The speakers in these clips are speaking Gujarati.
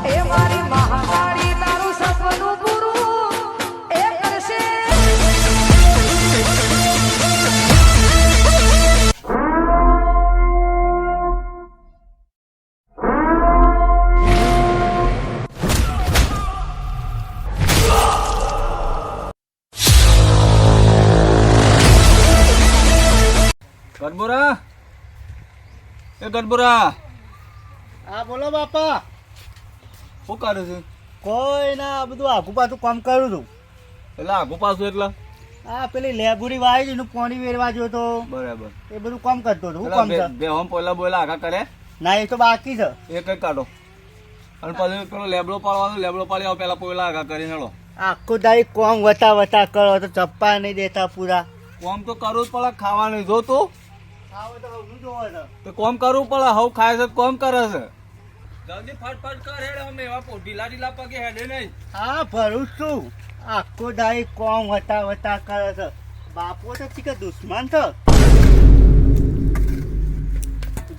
એ મારી મહાકાળી તારું સપનું પૂરું એ કરશે. ગડબોરા એ ગડબોરા હા બોલો બાપા. શું કરે છે? કોઈ ના, બધું આગુ પાછું કામ કરું છું. એટલે આગુ પાછું એટલે હા પેલી લેબુરી વાય છે એનું પાણી વેરવા જો તો બરાબર એ બધું કામ કરતો હતો. શું કામ છે? બે હોમ પહેલા બોલા આગા કરે ના એ તો બાકી છે. એ કઈ કાઢો અને પછી પેલો લેબડો પાડવાનો, લેબડો પાડી આવો પેલા પોયલા આગા કરીને હેડો. આખું દાઈ કોમ વતા વતા કરો તો ચપ્પા નહીં દેતા પૂરા. કોમ તો કરવું જ પડે, ખાવાનું જો તું આવો તો હું જોવો છે. તો કોમ કરવું પડે. હવ ખાય છે તો કોમ કરે છે. જલ્દી ફટફટ કર હેડ. અમે એવા ઢીલા ઢીલા પગે હેડે નહીં. હા ભરું છું. આખો દાઈ કોમ વતા વતા કરે છે. બાપો તો ચીકે દુશ્મન છે.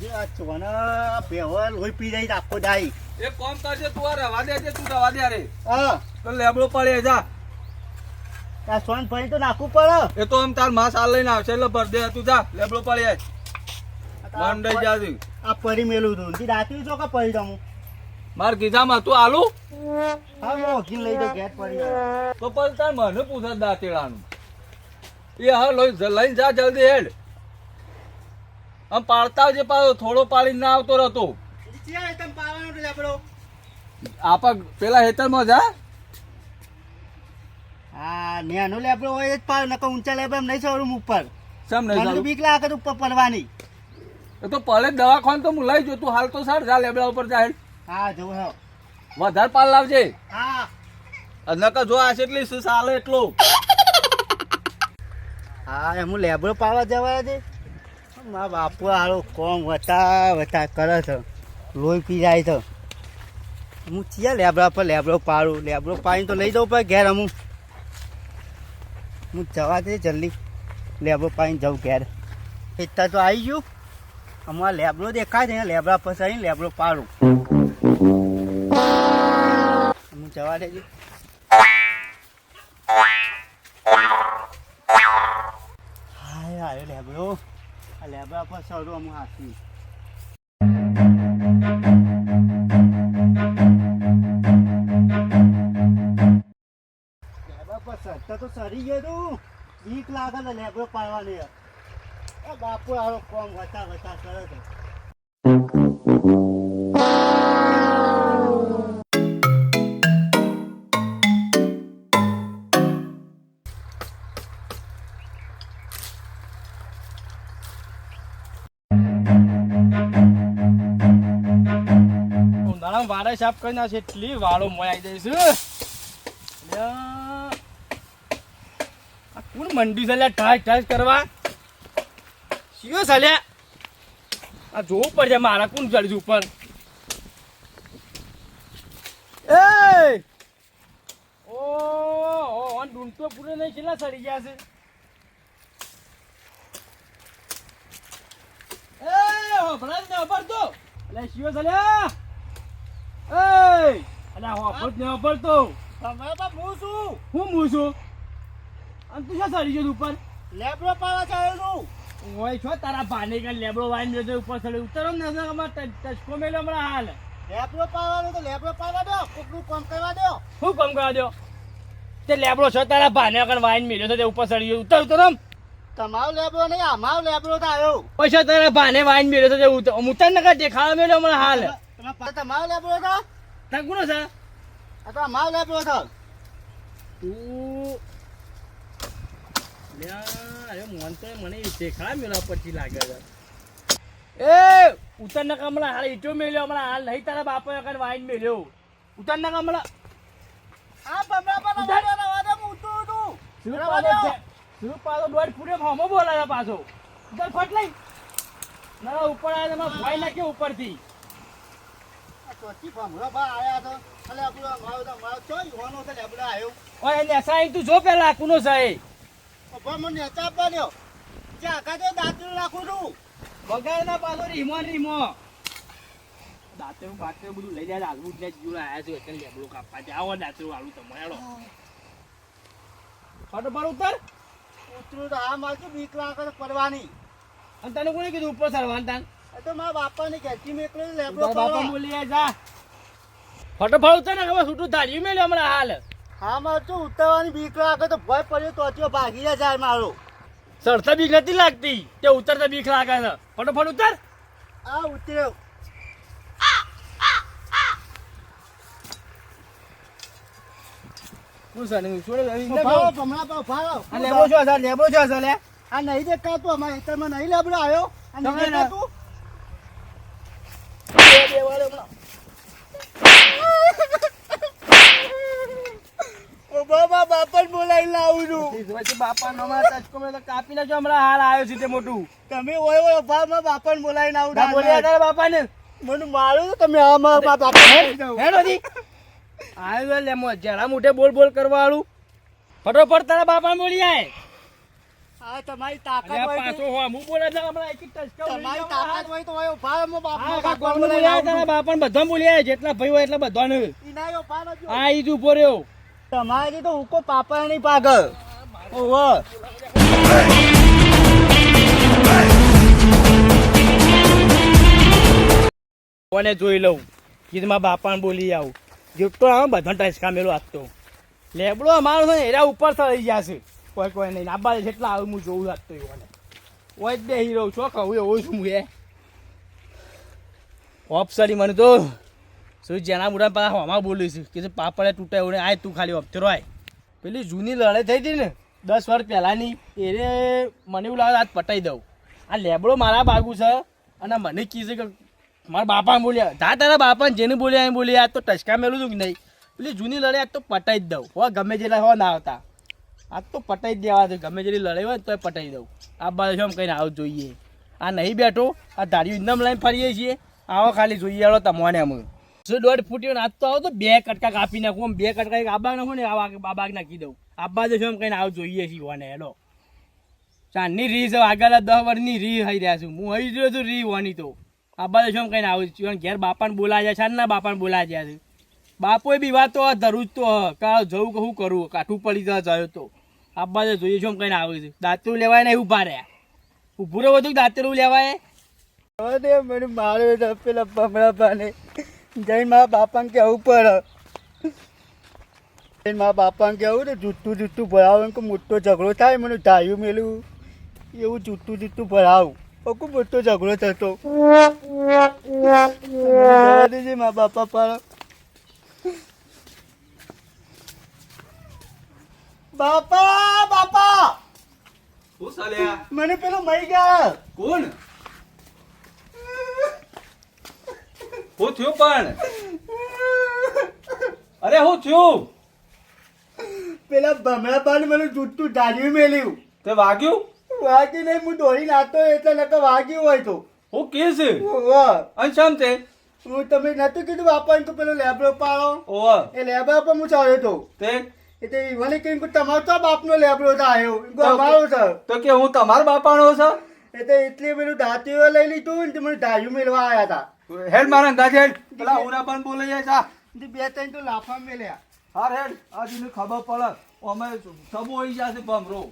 જે આ ચોના બેવલ હોય પી જાય આખો દાઈ. એક કોમ કરજે તું, આ રવા દેજે, તું રવા દે રે. હા તો લેબડો પડે જા. આ સોન ફરી તો નાખવું પડે. એ તો આમ તાર માં સાલ લઈને આવશે એટલે ભર દે. તું જા લેબડો પડે મંડાઈ જાજી. આ પરી મેલું હતું રાત્રિ છો કે પરી જમું. માર ગીધામાં તું આલુ હા હું ઓળખીને લઈ જાઉં ઘેર પડી તો પછી તાર મને પૂછે દાંતેડાનું. એ હા લઈને જા જલ્દી હેડ. આમ પાડતા આવજે પાછો, થોડો પાડીને ના આવતો રહેતો. આપા પેલા હેતરમાં જા. હા નેનો લેબડો હોય જ પાડ નકર ઊંચા લેબડા નહીં સવરું ઉપર. સમ નહીં મને સારું. બીક લાગે તો ઉપર પડવાની. એ તો પડે દવાખાને તો હું લઈ જો. તું હાલ તો સાર જા લેબડા ઉપર જા હેડ. હા જો હા વધારે પાલ લાવજે. હા નકર જો આ એટલી સાલે એટલું. હા એમ લેબડો પાડવા જવા દે. મારા બાપુ હારો કોમ વતા વતા કરે છે. લોહી પી જાય છે. હું ચિયા લેબડા પર લેબડો પાડું. લેબડો પાડીને તો લઈ જવું પડે ઘેર. હું જવા દે જલ્દી. લેબડો પાડીને જાઉં ઘેર. એટલા તો આવી ગયું. અમારા લેબડો દેખાય છે. લેબડા પાસે આવીને લેબડો પાડું. હું જવા દેજો. હાય હાય લેબડો. આ લેબડા પર સરું અમુક હાથી. લેબડા પર સરતા તો સરી ગયો તું. બીક લાગે ને લેબડો પાડવાની. બાપુ હારો કોમ વતા વતા કરે છે. વાડા સાફ કરી નાખશે એટલી વાળો મોય આવી જઈશ. કોણ મંડી છે ઠાસ ઠાસ કરવા? શિયો ચાલ્યા આ જોવું પડશે મારા. કોણ ચડશે ઉપર? એ ઓ ડૂંટો પૂરો નહીં છેલ્લા ચડી ગયા છે. એ ભણા ને અબર તો એટલે શિયો ચાલ્યા. અલ્યા હોફત ને વાપરતો. હું છું. હું છું અને તું શું ચડી ગયો ઉપર? લેબડો પાડવા ચાલ્યો છું. હોય છો તારા ભાને કે લેબડો વાઈન મેં ઉપર ચડી ઉતરો ને અમારે ટચકો મેલ્યો હમણાં હાલ. લેબડો પાડવાનો તો લેબડો પાડવા દો. કોકનું કામ કરવા દો. શું કામ કરવા દો? તે લેબડો છો તારા ભાને આગળ વાઈન મેલ્યો છે તે ઉપર ચડી ગયો. ઉતર ઉતર આમ. તમારો લેબડો નહીં અમારો લેબડો તો આવ્યો. પછી તારા ભાને વાઈન મેલ્યો છે તે ઉતર ને દેખાડો મેલ્યો હમણાં હાલ. તમારો લેબડો હતો. તાર કોનો છે? આ તો અમારો લેબડો હતો. તું અરે મોન તો મને દેખાડા મેળવા પછી લાગે છે. એ ઉતર ના હમણાં હાલ ઈટો મેલ્યો હમણાં હાલ નહીં. તારા બાપા આગળ વાઈન મેલ્યો. ઉતર ના હમણાં. આ બમરા પર રવાડો ઊંટું હતું. શું પાછો દોડ પૂરે હમો બોલાયા પાછો. ઉતર ફટ લઈ. ના ઉપર આવ્યા તમે ભાઈ નાખ્યો ઉપરથી. ચોથી ભમરા બા આયા તો. અલે આપણો મારો ચો યુવાનો છે લેબડો આવ્યો. ઓય એને સાઈ તું જો પેલા કુનો છે? મને ચાપવા દો. જ્યાં કાજે દાંતરું રાખું છું. બગાડ ના પાછો રીમો રીમો. દાંતરું બાતરું બધું લઈ જાય હાલવું એટલે જીવ આવ્યા છે એટલે લેબડો કાપવા જાઓ દાંતરું હાલું તમે હેડો ફટોફટ ઉતર ઉતરું તો હા મારે તો બીક લાગે છે પડવાની. અને તને કોને કીધું ઉપર સરવાન તાન એ તો મારા બાપાની ઘેરથી મેં એકલો લેબડો તારા બાપા પાડવા. બોલી જા ફટોફટ ઉતર ને હવે છૂટું ધાર્યું મેલ્યો હમણાં હાલ હા મારે તો ઉતરવાની બીક લાગે તો ભય પડ્યો તો અત્યારે ભાગી જાય મારો. ચડતા બીક નથી લાગતી તે ઉતરતા બીક લાગે છે ફટોફટ ઉતર આ ઉતર્યો. હું સર ભાવો ભમરા ભાવ ભાવો. લેબો છો સર લેબો છો સર લે આ નહીં દેખાતું અમારે ખેતરમાં નહીં લેબડો આવ્યો. આ નહીં તમે દેખાતું. ઓ બાબા બાપા બોલાવી લાવું છું. બાપા નો ટચકો મેં તો કાપી નાખ્યો હમણાં હાલ આવ્યો છે તે મોટું તમે ઓય ભાવ માં બાપાને બોલાવીને આવું. ના બોલ્યા તારા બાપાને મને મારું તો તમે આમાં બાપા હેડો દી આવ્યો લે મો જરા મોઢે બોલ બોલ કરવા વાળું ફટોફટ તારા બાપાને બોલી આય હા તમારી અરે તાકાત આ હોય પાછો તો- હો હું બોલે છે હમણાં એક ટચકો તમારી તાકાત હોય તો ઓય ભાવ માં હા બાપા કાકોને બોલી આય તારા બાપાને બધા બોલી આય જેટલા ભાઈ હોય એટલા બધાને ઇનાયો ભાવ જો. આ ઈ જ ઉભો રહ્યો તમારી તો હુકો પાપા નહીં પાગલ. ઓહો કોને જોઈ લઉં કીધું બાપાને બોલી આવું જેટલો આવે બધા ટચકા મેળો આપતો લેબડો અમારો છે ને એના ઉપર થઈ ગયા છે કોઈ કોઈ નહીં આબા જેટલા આવે હું જોઉં આપતો એવાને ઓય જ બેહી રહું છો કહું એવો છું હું એ ઓપ્સરી મને તો શું જેના મોટા પાછા હોમાં બોલું છું કે પાપડે તૂટે એવું આય તું ખાલી ઓપ્તરો આય પેલી જૂની લડાઈ થઈ હતી ને 10 વર્ષ પહેલાંની એને મને એવું લાગે આજ પટાઈ દઉં આ લેબડો મારા બાગુ છે અને મને કીધું કે મારા બાપાને બોલ્યા તારા બાપાને જેને બોલ્યા એને બોલ્યા આજ તો ટચકા મેલું છું કે નહીં પેલી જૂની લડાઈ આજ તો પટાઈ જ દઉં હો ગમે જેટલા હો ના આવતા આજ તો પટાઈ જ દેવા દે ગમે જેટલી લડાઈ હોય ને તો પટાઈ દઉં આ બાજુ એમ કહીને આવું જોઈએ આ નહીં બેઠો આ ધાર્યું ઇન્દમ લઈને ફરીએ છીએ આવો ખાલી જોઈએ આવો તમને અમે શું 1.5 ફૂટ આજ તો આવો તો 2 કટકા કાપી નાખું આમ 2 કટકા એક આબા નાખું ને આ બાગ નાખી દઉં આબા જો એમ કહીને આવું જોઈએ છીએ ઓને હેલો ચાંદની રી છે આગળ 10 વર્ષની રી થઈ રહ્યા છું હું હઈ રહ્યો છું રી વાની તો આબા જો એમ કહીને આવું છું ઘેર બાપાને બોલાયા જાય છે ના બાપાને બોલાયા જાય છે બાપોએ બી વાત તો ધરું જ તો કા જવું કે શું કરું કાઠું પડી જાય તો આબા જો જોઈએ છું એમ કહીને આવું છું દાંતરું લેવાય ને ઉભા રહ્યા ઉભું રહ્યું હતું દાંતરું લેવાય અરે મને માર્યો તો પેલા ભમરા પાને જઈને મારા બાપાને કહેવું પડે. જઈને મારા બાપાને કહેવું ને જૂઠું જૂઠું ભરાવું કે મોટો ઝઘડો થાય મને ધાર્યું મેલું એવું જૂઠું જૂઠું ભરાવું ખૂબ મોટો ઝઘડો થતો. જવા દેજે મારા બાપા પર. બાપા બાપા શું ચાલ્યા? મને પેલો મરી ગયા. કોણ? શું થયું પણ? અરે શું થયું? પેલા ભમરા પાને મને જૂઠું ધાર્યું મેલ્યું. તે વાગ્યું? વાગી નહીં હું દોડી નાખતો એટલે નકર વાગ્યું હોય તો. હું કે છે? વાહ અંશામ તે? હું તમે નતું કીધું બાપાને કે પેલો લેબડો પાડો ઓવા એ લેબડા પર હું ચાલ્યો હતો તે એટલે ઈવને કહ્યું કે તમારો તો બાપનો લેબડો તો આવ્યો એમ કહું, અમારો છે. તો કે હું તમારા બાપાનો છે? એટલે એટલે પેલું દાંતીઓ લઈ લીધું ને તે મને ધાર્યું મેળવા આવ્યા હતા. હેડ મારા અંદાજ હેડ. પેલા ઉના પણ બોલે જાય જા. તે બે ત્રણ તો લાફા મેલ્યા. હાર હેડ. આજને ખબર પડે. અમે સબો હોઈ જશે ભમરો.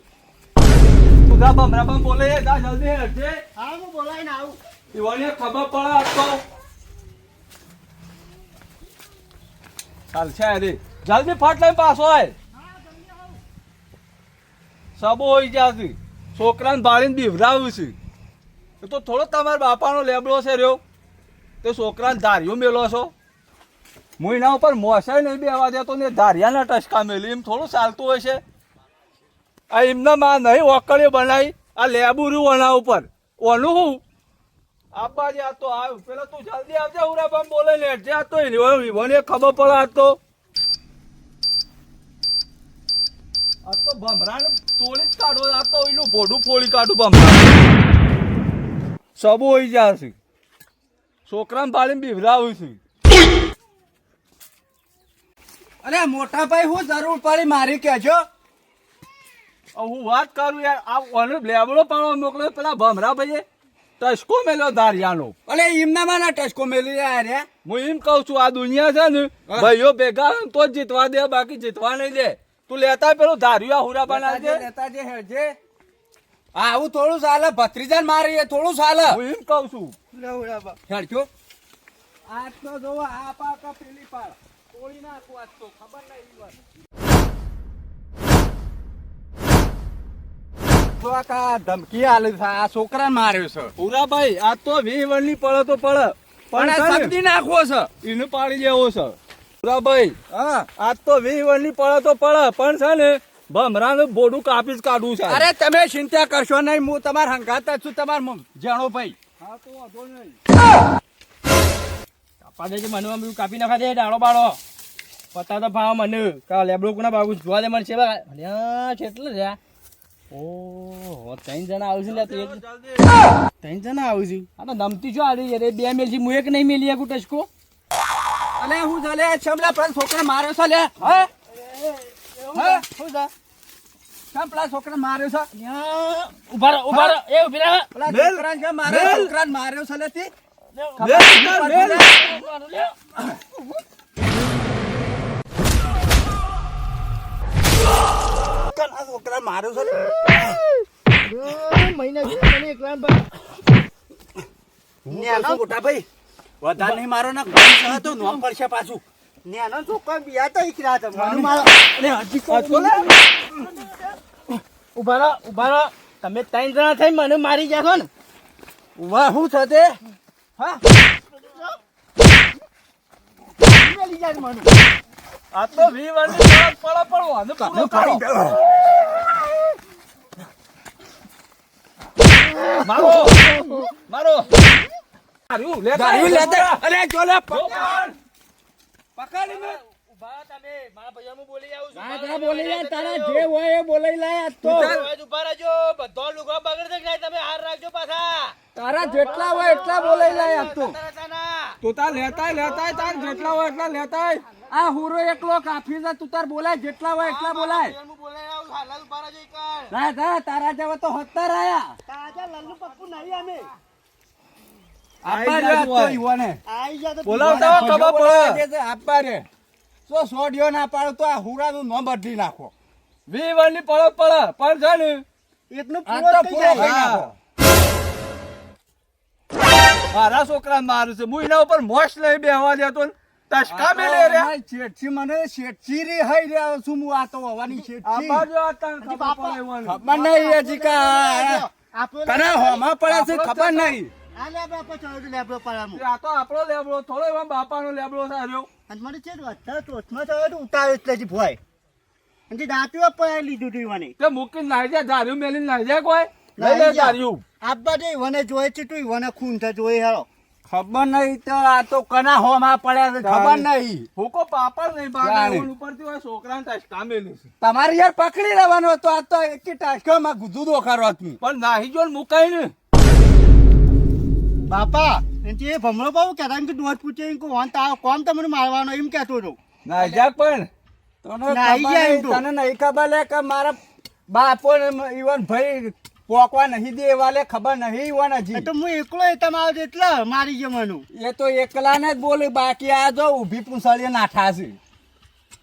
તું ભમરા પણ બોલે જા જલ્દી હેડ છે. હા હું બોલાવીને આવું. ઈવને ખબર પડે આજ તો. ચાલ છે રે. જલ્દી ફાટ લઈને પાછો આય. સબો હોઈ જશે. છોકરાને ભાળીને બીવરાવું છે. એ તો થોડો તમારા બાપાનો લેબડો છે રહ્યો. તે છોકરાને ધાર્યો મેલો છો. હું એના ઉપર મોસાય નહીં બેવા દેતો ને ધારિયાના ટચકા મેલી એમ થોડું ચાલતું હોય છે. આ એમના માં નહીં ઓકળીઓ બનાવી આ લેબુ ઓના ઉપર ઓનું હું આપવા જે આ તો આવ્યું પેલા તું જલ્દી આવજે ઉરા બોલે ને જે આ તો મને ખબર પડે આ તો ભમરાને તોડી જ કાઢો આ તો એનું ભોડું ફોડી કાઢું ભમરા સબો હોઈ જશે. છોકરાને પાડીને બીવરાવું છું. અરે મોટા ભાઈ હું જરૂર પડી મારી કહેજો. હું વાત કરું યાર આ ઓનો લેબડો પાડવા મોકલ્યો પેલા ભમરા ભાઈએ ટસકો મેલ્યો ધારિયાનો. અલે એમનામાં ના ટચકો મેલી રહ્યા રે. હું એમ કહું છું આ દુનિયા છે ને ભાઈઓ ભેગા હોય ને તો જ જીતવા દે, બાકી જીતવા નહીં દે. તું લેતા પેલું ધાર્યું હુરા બના દે. લેતા જે હેડજે. આવું થોડું ચાલે, ભત્રીજાને મારી થોડું ચાલે. હું એમ કહું છું. હેડજો. આજ તો જોવો આ પાકા પેલી પાડ તોડી નાખું આજ તો ખબર નહીં વાત. તો આ કા ધમકી આલે છે, આ છોકરાને માર્યો છે. હુરાભાઈ આ તો 20 વર્ષની પડે તો પડે પણ આ છે ને, શબ્દી નાખવો છે. એને પાડી દેવો છે. હુરાભાઈ હા. આ તો 20 વર્ષની પડે તો પડે પણ છે ને ભમરાનું બોડું કાપી જ કાઢવું છે. અરે તમે ચિંતા કરશો નહીં, હું તમારા હંગાત જ છું, તમાર જાણો ભાઈ. હા તો વાંધો નહીં. કાપા દે મને આમ બધું કાપી નાખા દે ડાળો બાળો પતા તો ભાવ મને કા લેબડો કોના ભાગું જોવા દે મને છે બા અલ્યા કેટલે છે ઓહો 3 જણા આવશે લે તું 3 જણા આવશે આ તો નમતી જો આડી રે બે મેલ થી હું એક નહીં મેલી આ ટસકો અલે હું ચાલે છમલા પર છોકરા માર્યો છે લે. હા હા હું જા છમલા છોકરા માર્યો છે. ઉભા રહો એ ઉભી રહો પેલા છોકરાને જે માર્યો, છોકરાને માર્યો છે લે તી. આ છોકરાને માર્યો છે લે. મહિના મને એકલા નેનો મોટા ભાઈ વધારે નહીં મારો ના ગમ સહ તો નોમ પડશે પાછું. નેનો છોકરા બિયા તો ઈકરા છે મને મારો. અરે હજી કો બોલે. ઉભા રહો તમે 3 જણા થઈ મને મારી જાશો ને વાહ હું છે તે. હા મેલી જાય મને. આ તો 20 વર્ષની પડે પડવાનું પૂરો કરો. મારો મારો ધાર્યું ગાડી લેતા લેતા. અરે જોલે પકડ. પકડી મે. ઉભા તમે મારા ભૈયાનું બોલી આવું છું ના તારા બોલી લે, તારા જે હોય એ બોલાઈ લાય આજ તો. ઉભા રહેજો બધો લુગડા બગડે છે તમે હાર રાખજો પાછા તારા જેટલા હોય એટલા બોલાઈ લાય આજ તો. તું તાર લેતાય તાર જેટલા હોય એટલા લેતાય. આ હુરો એકલો કાફી છે, તું તાર બોલાય જેટલા હોય એટલા બોલાય. ના તા તારા જેવા તો 70 આયા. આપા રે તો ઈવોને. બોલાવતા હોય ખબર પડે. આપા રે. તો સોડિયો ના પાડો તો આ હુરાનું નો બદલી નાખો. 20 વર્ષની પડે પણ છે ને એકનું આ તો પૂરો થઈ નાખો. નાખો. મારા છોકરા મારું છે, હું એના ઉપર મોશ લઈ બેહવા દેતો ને ટસકા મેલે રે. શેઠી મને શેઠી રે હઈ રહ્યા છું હું. આ તો હવાની આ શેઠી. બાજુ આ તને ખબર પડે એવાનું. ખબર નહીં હજી કા તને હોમાં પડે છે ખબર નહીં. આ તો આપણો લેબડો થોડો એવા બાપાનો લેબડો છે રહ્યો. તે મૂકીને નાઈ જાય ધાર્યું મેલીને નાઈ જાય કોઈ લઈ લે ધાર્યું. ખબર નહીં તો આ તો કના હોમાં પડ્યા છે ખબર નહીં. હુકો પાપડ નહીં જાણે. બાગ ઉપરથી હોય છોકરાને ટસકા મેલે છે. તમારે યાર પકડી લેવાનો હતો. આ તો એક ટાસ્કમાં ગુજુ દોખારો હતું. પણ નાહી જો ને મુકાય ને બાપા એ ભમરો બાબુ કહેતા કે દોઢ પૂછે કોમ તમને મારવાનો એમ કહેતો હતો. નાહી જા પણ તને નાહી ખબર જાય નહીં, તો. તને નહીં ખબર લે કે મારા બાપો ને ઈવન ભાઈ પોકવા નહીં દેવા લે ખબર નહીં ઈવન એ હજી. તો હું એકલો તમારો એટલે મારી ગયો મને. એ તો એકલા ને જ બોલે, બાકી આ જો ઊભી પૂંછડીએ નાઠા છે.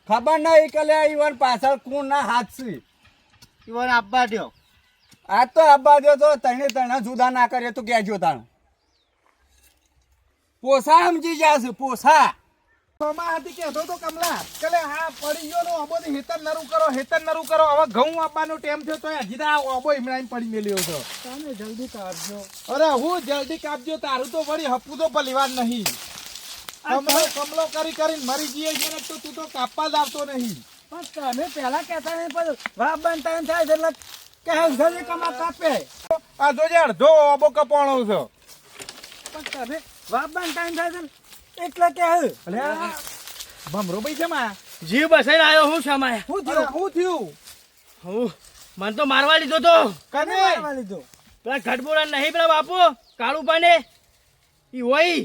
ખબર નહીં કે લે ઈવન પાછળ કોણ ના હાથ છે. ઈવન આપવા દો. આ તો આબા દો તો તને જુદા ના કરે તો કહેજો તાણ. પોસા સમજી જશે પોસા. કહેતો તો કમલા કે લે હા પડી ગયો નો અબો હેતર નરું કરો હવે ઘઉં આપવાનો ટાઈમ થયો તો હજી તો આ અબો ઈમરાન પડી મેલ્યો છો. તમે જલ્દી કાઢજો. અરે હું જલ્દી કાપજો, તારું તો વળી હપું તો ભલીવાર નહીં. કમલો કરીને મરી જઈએ છે ને તો તું તો કાપવા જ આવતો નહીં. પણ તમે પહેલા કહેતા નહીં પણ વાપ બનતા એમ થાય છે એટલે કે જલ્દી કમા કાપે. આ જોજે અડધો અબો કપાણો છે. પણ તમે વાપ બનતા એમ થાય છે ને એટલે કે અલે આ ભમરો ભાઈ છે માં જીવ બસાઈને આવ્યો હું સમાય શું થયું હું મને તો મારવા લીધો તો કને મારવા લીધો. પેલા ઘટબોળા નહીં પેલા બાપુ કાળુપાને ઈ હોય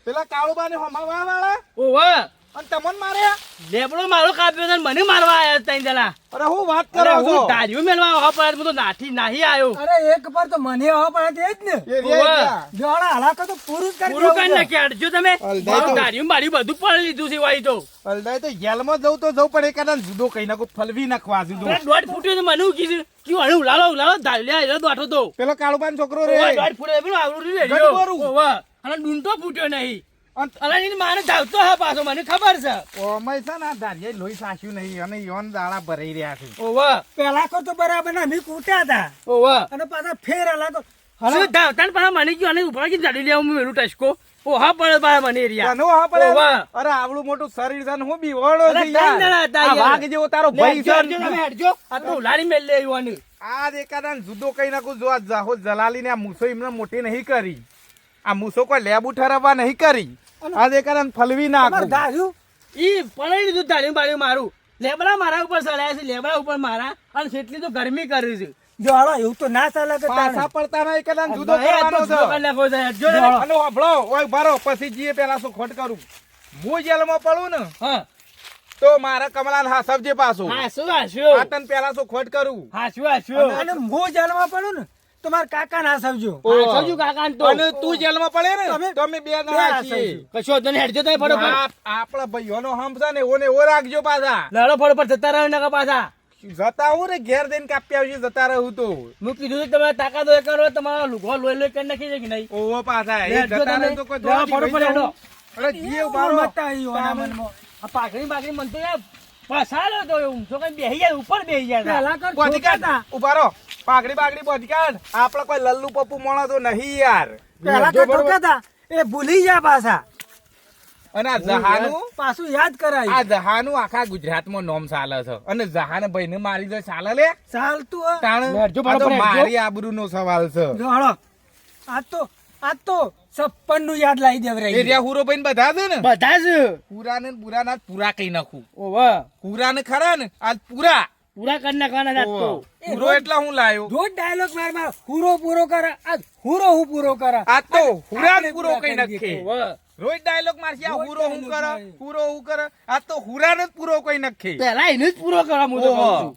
પેલા કાળુબા ને હમાવા વાળા ઓવા અને તમને માર્યા લેબડો મારો કાપ્યો છે ને મને મારવા આયા છે ત્રણ જણા. અરે હું વાત અરે કરો છો હું ધાર્યું મેલવા આવવા પડે હું તો નાહી આવ્યો. અરે એક પર તો મને આવવા પડે તે જ ને એ રહ્યા ગયા. જોડા હલાકો તો પૂરું જ કરી પૂરું કરી દેવું છે. નાખ્યા અડજો તમે. અલદાય મારું તો- ધાર્યું બાર્યું બધું પડી લીધું છે વાઈ તો. અલદાય તો જેલમાં જવું તો જવું પડે કદાચ જુદો કઈ નાખો ફલવી નાખવા જુદો પેલા દોઢ ફૂટ્યો તો મને હું કીધું કે હણું ઉલાળો ધાર્યું લે દોઢો તો. પેલો કાળુબાન છોકરો રે ઓવા દોઢ ફૂટ્યો પેલું આવડું રહ્યું ગડબડું. ઓવા અને ડૂંટો ફૂટ્યો નહીં. અને અલા એની માને ધાવતો હા પાછો મને ખબર છે. ઓમય છે ને આ ધારિયા લોહી સાચ્યું નહીં અને યોન દાડા ભરાઈ રહ્યા છે ઓવા પેલા કો તો બરાબર ના મી કૂટ્યા હતા ઓવા અને પાછા ફેર હલાકો શું ધાવતા ને પાછા મને કયો અને ઉભા કીધું જાડી લેવું મેલું ટસકો ઓહા પડે પાછા મને એરિયા. તને હા પડે ઓવા. અરે આવડું મોટું શરીર છે ને હું બીવડો અરે છે ત્રણ જણા હતા યાર આ યાર. વાઘ જેવો તારો ભાઈ છે હેડજો તમે હેડજો. આ તો ઉલાળી મેલ લે આવ્યું. આ એકાદા જુદો કઈ નાખું જો આ જાહો જલાલી ને આ મૂસો એમને મોટી નહીં કરી આ મૂસો કોઈ લેબુ ઠરાવવા નહીં કરી આ એકાદા ફલવી તમારે નાખું ધાર્યું ઈ પડાઈ લીધું ધાર્યું બાર્યું મારું. લેબડા મારા ઉપર ચડ્યા છે લેબડા ઉપર મારા અને કેટલી તો ગરમી કરી છે. જોડા એવું તો ના ચાલે કે પાછા પડતા ના એકાદા જુદો ભાઈ, આ કરવાનો તો છે જુદો કરી નાખો છે. હેડજો ને. હા. અને વાપરો ઓય ભરો પછી જીએ પેલા શું ખોટ કરું હું જેલમાં પડું ને હા તો મારા કમલા હા સબજે પાછું હાશું હાશું આ તને પેલા શું ખોટ કરું હાશું હાશું. અને હું જેલમાં પડું ને તો મારા કાકા ના સમજો હાશું કાકાને તો. અને તું જેલમાં પડે ને તમે- તો અમે બે જણા છીએ કશો વાંધો નહીં, હેડજો તમે ફટોફટ. આપણા ભાઈઓનો હમ છે ને ઓને ઓ રાખજો પાછા લડો ફટોફટ જતા રહો નકા પાછા. જતા હું ને ઘેર દઈને કાપી આવશે જતા રહું તો હું કીધું છે તમારે તાકાત હોય કરો તમારો લુગો લોહી કરી નાખી છે કે નહીં. ઓવો પાછા એ હેડજો જતા તમે. રહે તો કોઈ જાઓ, દોડી ફટોફટ ભાઈ હેડો. જાઉં. અરે જીએ ઉભારો મત આવ્યું આના મનમાં. આ પાઘડી બાઘડી મન તો યાર પસારો તો ઊંઘ તો કઈ બેહી જાય ઉપર બેહી જાય. પેલા કર બોધી ઠોક્યા કાઢ હતા. ઉભારો પાઘડી બાગડી બોધી કાઢ આપડે કોઈ લલ્લુ પપ્પુ મોણો તો નહીં યાર પેલા કર ઠોક્યા હતા. એ ભૂલી ગયા પાછા અને આ જહાનું પાછું યાદ કરાયું આ જહાનું આખા ગુજરાતમાં નોમ ચાલે છે અને જહાને ભાઈને મારી દે ચાલે લે ચાલતું હે. તાણ હેડજો, આ તો બરાબર હેડજો. મારી આબરૂનો સવાલ છે જો હળો આજ તો 56 નું યાદ લાવી એ દેવરાઈ રહ્યા હુરો ભાઈ બધા છે ને બધા જ પૂરા ને પૂરા ના પૂરા કઈ નાખું ઓવા પૂરા ને ખરા ને આજ પૂરા પૂરા કરી નાખવાના છે આજ તો. પૂરો એટલા હું લાયો રોજ ડાયલોગ માર હુરો પૂરો કરે આજ હુરો હું પૂરો કરે આજ તો હુરા આપણે પૂરો કઈ પૂરા કરી નખે ઓવા. રોજ ડાયલોગ મારશે આ રોજ હુરો હું dialogue કરે મારે. હુરો હું કરે આજ તો હુરા ને જ પૂરો કઈ નખે પહેલા એને જ પૂરો કરવા હું તો કહું ઓહો. છું.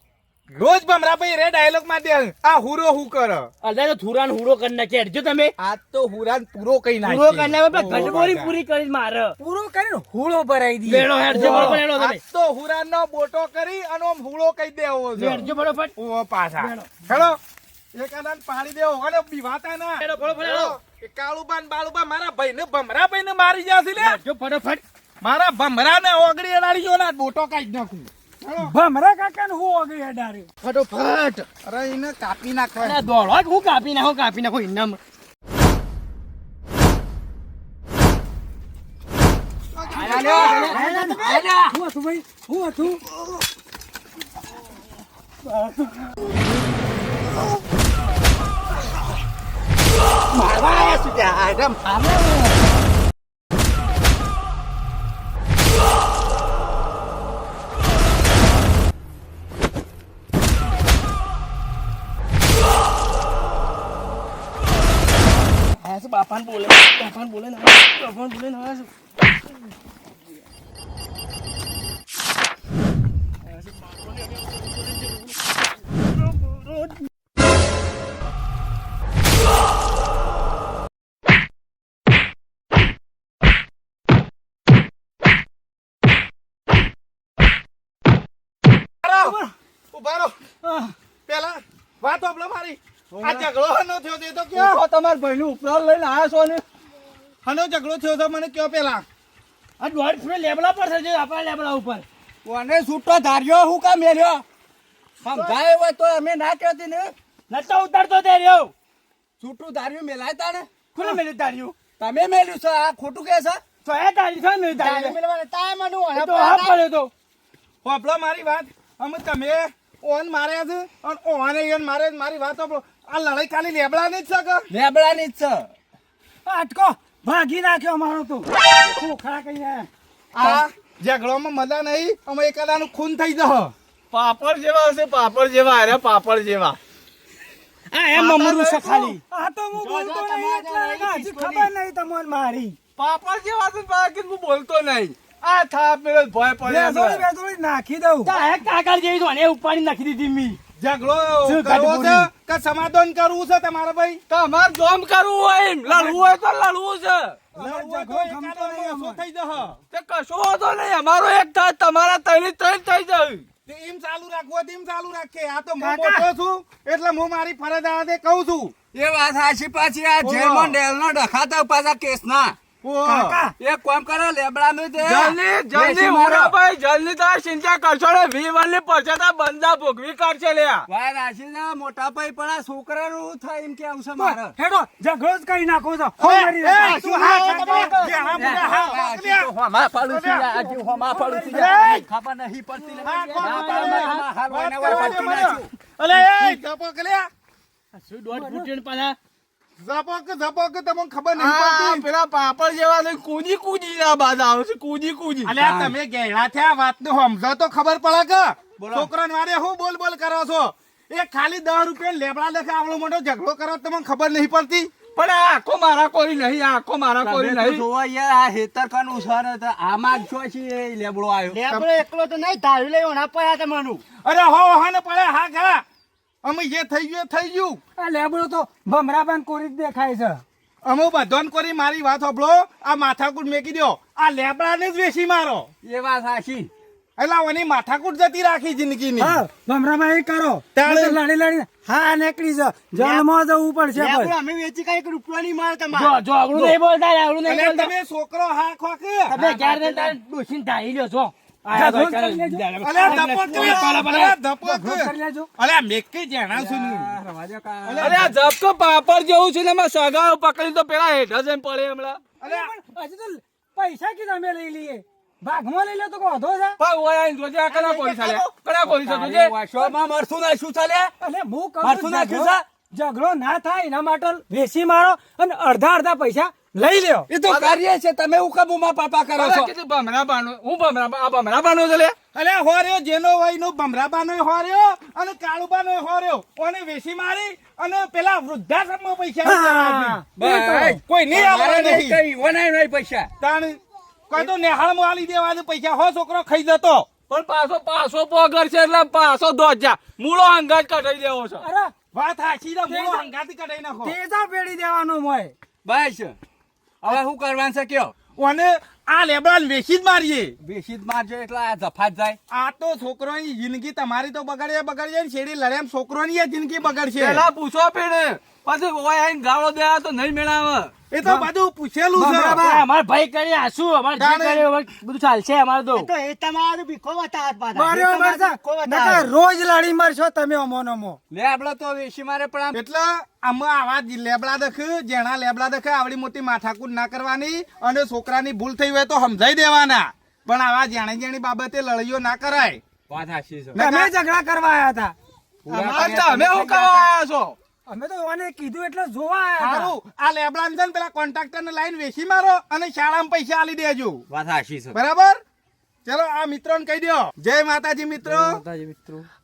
રોજ ભમરા ભાઈ રે ડાયલોગ માં દે આ હુરો હું કરે અલ્યા તો થુરાન હુરો કરી નાખી હેડજો તમે. આજ તો હુરા ને પૂરો કઈ નાખે પૂરો કરી નાખો પેલા ગંડબોરી પૂરી કરી મારે. પૂરો કરીને હુળો ભરાઈ દીધો લેડો હેડજો બરોબર હેડો તમે. આજ તો હુરા નો બોટો કરી અને આમ હુળો કઈ દેવો છે હેડજો બરોબર. ઓ પાછા હેલો એકાદાન પાડી દેવો અને બીવાતા ના હેડો બરોબર હેડો. એ કાળુબાન બાળુબા મારા ભાઈને ભમરા ભાઈને મારી જશે લે હેડજો ફટોફટ. મારા ભમરા ને ઓગળી અડાડી જો ના બોટો કાઢી નાખું હેલો ભમરા કાકા ને હું આગળ અડાર્યો ફટોફટ. અરે એને કાપી નાખવા અરે દોડો જ હું કાપી નાખો ઇનામ. હું હતું ભાઈ હું હતું આયા છે બાપાને બોલે ને આયા છે. ઉભા રહો પેલા વાત આપલો મારી આ ઝઘડો હનો થયો છે એ તો કયો તમારા ભાઈ નું ઉપરાળ લઈને આયા છો ને હનો ઝઘડો થયો છે મને કયો પેલા આ દોઢ ફૂટ લેબડા પર છે આપણા લેબડા ઉપર. કોને છૂટો ધાર્યો હું કા મેલ્યો સમજાય હોય તો અમે ના કહેતી ને નતો ઉતારતો તે રહ્યો. છૂટું ધાર્યું મેલાય તાણે કોને મેલ્યું તાર્યું? તમે મેલ્યું છે આ ખોટું કે છે તો એ તારી છે મેલ્યું તાર્યું. એ તો હા પડ્યો તો. આપલો મારી વાત અમે તમે ઓન માર્યા છે અને ઓને ઈવન મારે મારી વાત આપલો આ લડાઈ ખાલી લેબડાની જ છે કે લેબડાની જ છે આટકો ભાગી નાખ્યો મારો તો ખોખરા કહીને આ ઝઘડોમાં મજા નહીં અમે એકાદાનું ખૂન થઈ જશે પાપડ જેવા હશે પાપડ જેવા અરે પાપડ જેવા આ એમ મમરું છે ખાલી. આ તો હું બોલતો નહીં એટલે હજી ખબર નહીં તમને મારી પાપડ જેવા છે બાકી હું બોલતો નહીં આ થાપ મેળો ભય પડે બેસોડી બેસોડી નાખી દઉં તારે કાકા જેવી તો મને ઉપાડી નાખી દીધી મી ઝઘડો શું કરવો કાઢી છે કે સમાધાન કરવું છે તમારે ભાઈ તમારે જોમ કરવું હોય એમ, લડવું હોય તો લડવું છે. ઝઘડો એકાદો ઓછો થઈ જશે. તે કશો વાંધો નહીં, અમારો એક થાય તમારા ત્રણ થઈ જાય. તે એમ ચાલુ રાખવો તેમ ચાલુ રાખે. આ તો હું મોટો છું એટલે હું મારી ફરજ આવે કહું છું. એ વાત સાચી. પાછી આ જેલમાં ડેલનો ડખાતા પાછા કેસના કાકા એક કામ કરો, લેબડાનું તે જલ્દી મોરાભાઈ જલ્દી તાર ચિંતા કરશો ને, 20 વર્ષની પછાતા બંધા ભોગવી કાઢશે લ્યા. વાત સાચી છે મોટા ભાઈ, પણ આ છોકરાનું થાય એમ કેવું છે મારે. હેડો ઝઘડો જ કરી નાખો છો એ, તું હા કાકા, જે હા બોલે હા પકડ્યા. હોમા પાડું છું લ્યા, આજે હોમા પાડું છું લ્યા. ખબર નહીં પડતી લ્યા. હા, કોણ ના બોલે? પાડવામાં હાલ હોય ને હોય પડતી નાખ્યું. અલે એ ઝપક લ્યા. શું દોઢ ફૂટીને પાછા ઝપક તમને ખબર નહીં આ પડતી. પેલા પાપડ જેવા છે, કૂદી ના બાદ આવે છે, કૂદી અલ્યા તમે ગેડા થયા વાતને સમજો તો ખબર પડે કે છોકરાને વારે હું બોલ બોલ કરો છો. એ ખાલી 10 રૂપિયા લેબડા લેખે આવડો મોટો ઝઘડો કરો તમને ખબર નહીં પડતી. પણ આ આખો મારા કોરી નહીં, આ આખો મારા કોરી નહીં. જોવા યાર આ હેતર કનું સર આમાં જો છે લેબડો આવ્યો લેબડો એકલો તો નહીં ધારી લઈ ઓના પડ્યા તમારું અરે હો ને પડે હા ખરા. અમે જે થઈ ગયું એ થઈ ગયું. આ લેબડો તો ભમરાબાન કોરી જ દેખાય છે અમે બધોન કરી મારી વાત સાંભળો. આ માથાકૂટ મેકી દો. આ લેબડાને જ વેચી મારો. એ વાત સાચી. એટલે ઓની માથાકૂટ જતી રાખી જિંદગીની. હા ભમરામાં એ કરો તાણે. નહીંતર લડી લડી હા નીકળી છે જન્મમાં જવું પડશે ભાઈ અમે વેચી કઈ રૂપિયા નહીં મારે જો તમારે જો આવડું નહીં બોલતા આવડું નહીં એટલે બોલતા તમે છોકરો હા ખોકે. તમે ક્યારે ને તારે ડોશીને ધારી લ્યો છો અલ્યા ધપક લે. અલ્યા ધપક. કરી લેજો અલ્યા મેકી જાણા છું હું. અરે આ ઝબકો પાપડ જેવું છે ને, એમાં સગાઓ પકડી તો પેલા હેઠા જઈને પડે હમણાં. અલ્યા હજી તો પૈસા કીધા અમે લઈ લઈએ ભાગમાં લઈ લે તો વાંધો છે પણ ઓય આઈને જોજે, આ કના પોલીસ આલ્યા? કના પોલીસ આ જોજે? વાશોમાં મરસું નાખ્યું ચાલે એટલે હું કહું મારતું છું, નાખ્યું છે? ઝઘડો ના થાય એના માટે વેચી મારો અને અડધા પૈસા લઈ લ્યો એ તો કરીએ છે તમે હું કબુમાં પાપા કરો અરે છો કેટલી ભમરા બાનો, હું ભમરા બાનો છે લે. અલ્યા હોર્યો જેનો હોય નો ભમરાબાનો હોર્યો અને કાળુબાનો હોર્યો. ઓને વેસી મારી અને પેલા વૃદ્ધાશ્રમમાં પૈસા હા. બસ. કોઈ નહીં આવડે નહીં. કઈ વનાય નહીં પૈસા તાણ કોઈ તો નેહાળમાં આલી દેવા દે પૈસા. હો છોકરો ખાઈ જતો. પણ પાછો પગર છે એટલે પાછો દોજા મૂળો અંગાજ કઢાઈ દેવો છે. અરે વાત હાચી ને મૂળો હંગાથી કઢાઈ નાખો. તેજા પેડી દેવાનું મોય બસ હવે શું કરવાનું છે કયો ઓને આ લેબડાને વેચી જ મારીએ. બેસી જ મારજો એટલે આ જફાત જાય આ તો છોકરોની જિંદગી તમારી તો બગાડે ને શેરી લડે એમ છોકરોની એ જિંદગી બગાડશે. પેલા પૂછો પેડે, પછી ઓય આઈને ગાળો દેવા તો નહીં મેળાવે. એ તો બધું પૂછેલું છે. અમાર ભાઈ કરી આસુ અમાર જે તાણે. કર્યું હવે બધું ચાલશે અમારે તો તો એ તમારું બીકો વતાવત પાછા. માર્યો એ તમારું મરસા બીકો વતાવત. નકર રોજ લડી મરશો તમે અમોનમો લે આપડે તો વેસી મારે પણ આમ એટલે આમાં આવા જ લેબડા દખ જેના લેબડા દખે આવડી મોટી માથાકૂટ ના કરવાની અને છોકરાની ભૂલ થઈ હોય તો સમજાઈ દેવાના. પણ આવા જાણી જાણી બાબતે લડાઈઓ ના કરાય. વાત હાચી છે તમે ઝઘડા કરવા આવ્યા હતા આ તમે શું કરવા આયા છો? અમે તો ઓને કીધું એટલે જોવા આવ્યા હતા સારું આ લેબડાને છે ને પેલા કોન્ટ્રાક્ટર ને લાઈન વેચી મારો અને શાળામાં પૈસા આલી દેજો. વાત હાચી છે બરાબર. ચલો આ મિત્રોને કહી દો. જય માતાજી મિત્રો.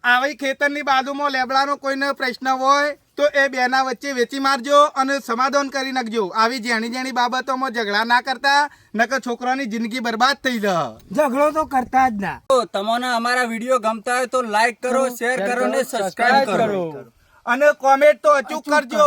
આવી ખેતરની બાજુમાં લેબડાનો કોઈને પ્રશ્ન હોય તો એ બેના વચ્ચે વેચી મારજો અને સમાધાન કરી નાખજો. આવી જેણી બાબતોમાં ઝઘડા ના કરતા, નકર છોકરાની જિંદગી બરબાદ થઈ જાય. ઝઘડો તો કરતા જ ના તો તમને અમારા વિડીયો ગમતા હોય તો લાઈક કરો, શેર કરો ને સબસ્ક્રાઇબ કરો અને કોમેન્ટ તો અચૂક કરજો.